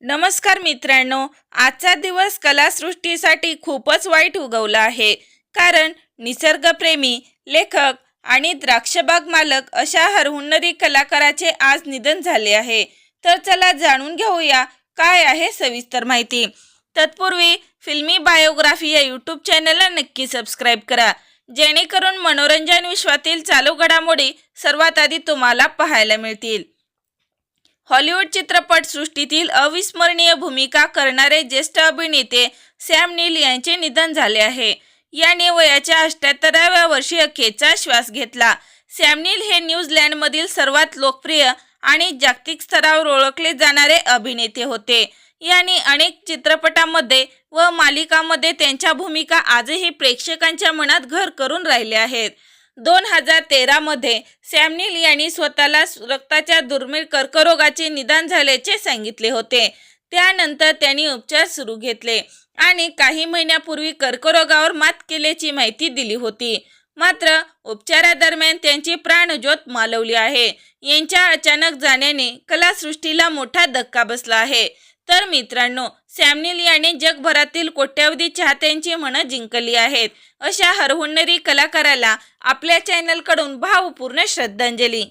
नमस्कार मित्रांनो, आजचा दिवस कलासृष्टीसाठी खूपच वाईट उगवला आहे. कारण निसर्गप्रेमी, लेखक आणि द्राक्षबाग मालक अशा हरहुन्नरी कलाकाराचे आज निधन झाले आहे. तर चला जाणून घेऊया काय आहे सविस्तर माहिती. तत्पूर्वी फिल्मी बायोग्राफी या यूट्यूब चॅनलला नक्की सबस्क्राईब करा, जेणेकरून मनोरंजन विश्वातील चालू घडामोडी सर्वात आधी तुम्हाला पाहायला मिळतील. हॉलिवूड चित्रपट सृष्टीतील अविस्मरणीय भूमिका करणारे ज्येष्ठ अभिनेते सॅम नील यांचे निधन झाले आहे. याने वयाच्या 78व्या वर्षी अखेरचा श्वास घेतला. सॅम नील हे न्यूझीलंडमधील सर्वात लोकप्रिय आणि जागतिक स्तरावर ओळखले जाणारे अभिनेते होते. यांनी अनेक चित्रपटांमध्ये व मालिकांमध्ये त्यांच्या भूमिका आजही प्रेक्षकांच्या मनात घर करून राहिल्या आहेत. 2013 मध्ये सॅम नील यांनी स्वतःला रक्ताच्या दुर्मिळ कर्करोगाचे निदान झाल्याचे सांगितले होते. त्यानंतर त्यांनी उपचार सुरू घेतले आणि काही महिन्यापूर्वी कर्करोगावर मात केल्याची माहिती दिली होती. मात्र उपचारादरम्यान त्यांची प्राणज्योत मालवली आहे. यांच्या अचानक जाण्याने कलासृष्टीला मोठा धक्का बसला आहे. तर मित्रांनो, सॅम नील याने जगभरातील कोट्यावधी चाहत्यांची मनं जिंकली आहेत. अशा हरहुन्नरी कलाकाराला आपल्या चॅनलकडून भावपूर्ण श्रद्धांजली.